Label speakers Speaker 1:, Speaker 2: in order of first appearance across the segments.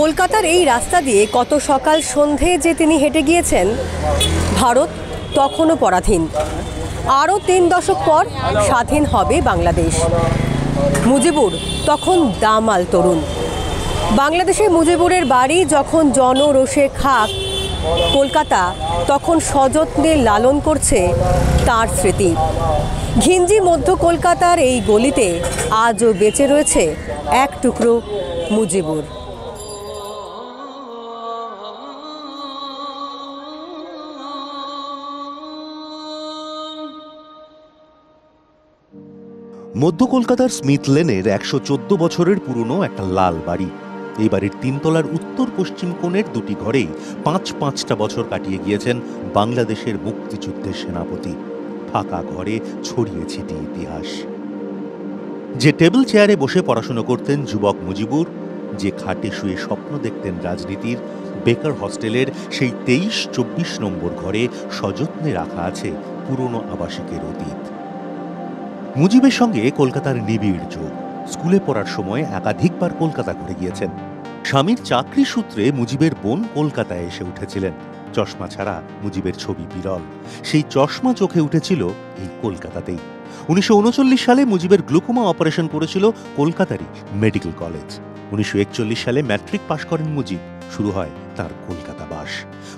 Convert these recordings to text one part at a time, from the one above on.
Speaker 1: কলকাতার এই রাস্তা দিয়ে কত সকাল সন্ধে যে তিনি হেঁটে গিয়েছেন। ভারত তখনও পরাধীন, আরও 3 দশক পর স্বাধীন হবে বাংলাদেশ। মুজিবুর তখন দামাল তরুণ। বাংলাদেশে মুজিবুরের বাড়ি যখন জনরোষে খাক, কলকাতা তখন সযত্নে লালন করছে তার স্মৃতি। ঘিঞ্জি মধ্য কলকাতার এই গলিতে আজও বেঁচে রয়েছে এক টুকরো মুজিবুর।
Speaker 2: মধ্য কলকাতার স্মিথ লেনের 114 বছরের পুরনো একটা লাল বাড়ি। এই বাড়ির 3 তলার উত্তর পশ্চিম কোণের 2টি ঘরেই 5-5টা বছর কাটিয়ে গিয়েছেন বাংলাদেশের মুক্তিযুদ্ধের সেনাপতি। ফাঁকা ঘরে ছড়িয়ে ছিটিয়ে ইতিহাস। যে টেবিল চেয়ারে বসে পড়াশোনা করতেন যুবক মুজিবুর, যে খাটে শুয়ে স্বপ্ন দেখতেন রাজনীতির, বেকার হস্টেলের সেই 23-24 নম্বর ঘরে সযত্নে রাখা আছে পুরনো আবাসিকের অতীত। মুজিবের সঙ্গে কলকাতার নিবিড় যোগ। স্কুলে পড়ার সময় একাধিকবার কলকাতা ঘুরে গিয়েছেন। স্বামীর চাকরি সূত্রে মুজিবের বোন কলকাতায় এসে উঠেছিলেন। চশমা ছাড়া মুজিবের ছবি বিরল। সেই চশমা চোখে উঠেছিল এই কলকাতাতেই। 1939 সালে মুজিবের গ্লুকোমা অপারেশন করেছিল কলকাতারই মেডিকেল কলেজ। 1941 সালে ম্যাট্রিক পাশ করেন মুজিব। শুরু হয় তার কলকাতা বাস।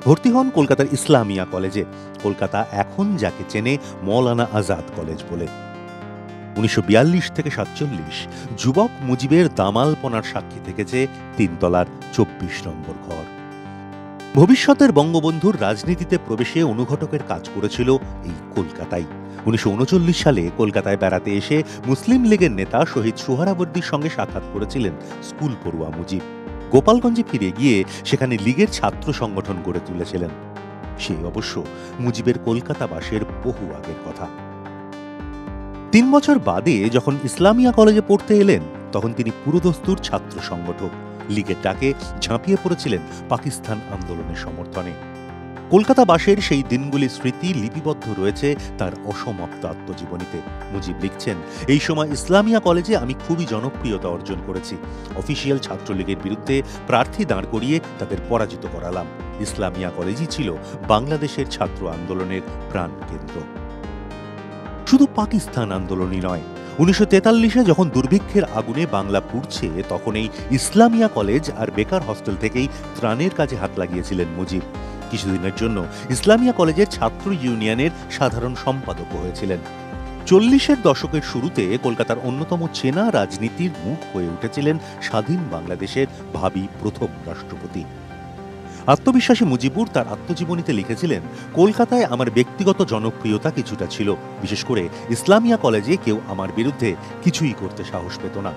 Speaker 2: ভর্তি হন কলকাতার ইসলামিয়া কলেজে। কলকাতা এখন যাকে চেনে মৌলানা আজাদ কলেজ বলে। 1942 থেকে 1947 যুবক মুজিবের দামালপনার সাক্ষী থেকেছে 3 তলার 24 নম্বর ঘর। ভবিষ্যতের বঙ্গবন্ধুর রাজনীতিতে প্রবেশে অনুঘটকের কাজ করেছিল এই কলকাতায়। 1939 সালে কলকাতায় বেড়াতে এসে মুসলিম লীগের নেতা শহীদ সোহরাবর্দীর সঙ্গে সাক্ষাৎ করেছিলেন স্কুল পড়ুয়া মুজিব। গোপালগঞ্জে ফিরে গিয়ে সেখানে লীগের ছাত্র সংগঠন গড়ে তুলেছিলেন। সেই অবশ্য মুজিবের কলকাতা বাসের বহু আগের কথা। 3 বছর বাদে যখন ইসলামিয়া কলেজে পড়তে এলেন, তখন তিনি পুরোদস্তুর ছাত্র সংগঠক। লীগের ডাকে ঝাঁপিয়ে পড়েছিলেন পাকিস্তান আন্দোলনের সমর্থনে। কলকাতা বাসের সেই দিনগুলির স্মৃতি লিপিবদ্ধ রয়েছে তার অসমাপ্ত আত্মজীবনীতে। মুজিব লিখছেন, এই সময় ইসলামিয়া কলেজে আমি খুবই জনপ্রিয়তা অর্জন করেছি। অফিসিয়াল ছাত্রলীগের বিরুদ্ধে প্রার্থী দাঁড় করিয়ে তাদের পরাজিত করালাম। ইসলামিয়া কলেজই ছিল বাংলাদেশের ছাত্র আন্দোলনের প্রাণকেন্দ্র। শুধু পাকিস্তান আন্দোলনই নয়, 1943-এ যখন দুর্ভিক্ষের আগুনে বাংলা পুড়ছে, তখন এই ইসলামিয়া কলেজ আর বেকার হস্টেল থেকেই ত্রাণের কাজে হাত লাগিয়েছিলেন মুজিব। কিছুদিনের জন্য ইসলামিয়া কলেজের ছাত্র ইউনিয়নের সাধারণ সম্পাদক হয়েছিলেন। 40-এর দশকের শুরুতে কলকাতার অন্যতম চেনা রাজনীতির মুখ হয়ে উঠেছিলেন স্বাধীন বাংলাদেশের ভাবী প্রথম রাষ্ট্রপতি। আত্মবিশ্বাসী মুজিবুর তার আত্মজীবনীতে লিখেছিলেন, কলকাতায় আমার ব্যক্তিগত জনপ্রিয়তা কিছুটা ছিল। বিশেষ করে ইসলামিয়া কলেজে কেউ আমার বিরুদ্ধে কিছুই করতে সাহস পেত না।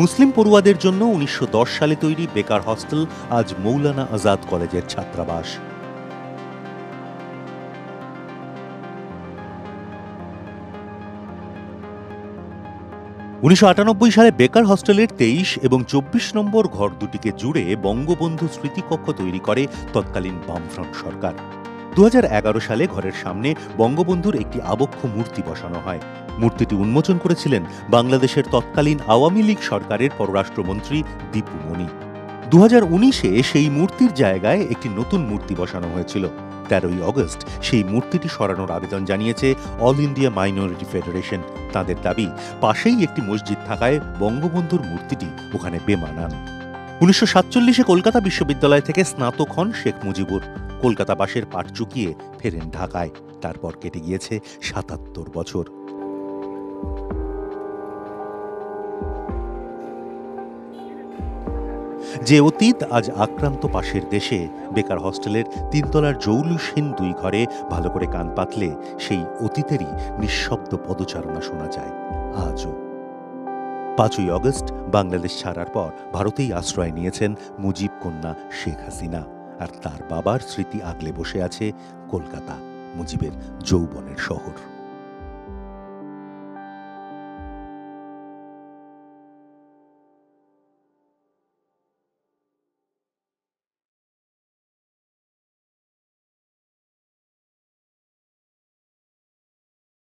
Speaker 2: মুসলিম পড়ুয়াদের জন্য 1910 সালে তৈরি বেকার হস্টেল আজ মৌলানা আজাদ কলেজের ছাত্রাবাস। উনিশশো 1998 সালে বেকার হস্টেলের 23 এবং 24 নম্বর ঘর দুটিকে জুড়ে বঙ্গবন্ধু স্মৃতিকক্ষ তৈরি করে তৎকালীন বামফ্রন্ট সরকার। 2011 সালে ঘরের সামনে বঙ্গবন্ধুর একটি আবক্ষ মূর্তি বসানো হয়। মূর্তিটি উন্মোচন করেছিলেন বাংলাদেশের তৎকালীন আওয়ামী লীগ সরকারের পররাষ্ট্রমন্ত্রী দীপু মনি। 2019-এ সেই মূর্তির জায়গায় একটি নতুন মূর্তি বসানো হয়েছিল। 13ই আগস্ট সেই মূর্তিটি সরানোর আবেদন জানিয়েছে অল ইন্ডিয়া মাইনরিটি ফেডারেশন। তাদের দাবি, পাশেই একটি মসজিদ থাকায় বঙ্গবন্ধুর মূর্তিটি ওখানে বেমানান। 1947-এ কলকাতা বিশ্ববিদ্যালয় থেকে স্নাতক হন শেখ মুজিবুর। কলকাতা বাসের পাট চুকিয়ে ফেরেন ঢাকায়। তারপর কেটে গিয়েছে 77 বছর। যে অতীত আজ আক্রান্ত পাশের দেশে, বেকার হস্টেলের 3 তলার জৌলুসহীন 2 ঘরে ভালো করে কান পাতলে সেই অতীতেরই নিঃশব্দ পদচারণা শোনা যায় আজও। 5ই আগস্ট বাংলাদেশ ছাড়ার পর ভারতেই আশ্রয় নিয়েছেন মুজিব কন্যা শেখ হাসিনা। আর তার বাবার স্মৃতি আগলে বসে আছে কলকাতা, মুজিবের যৌবনের শহর।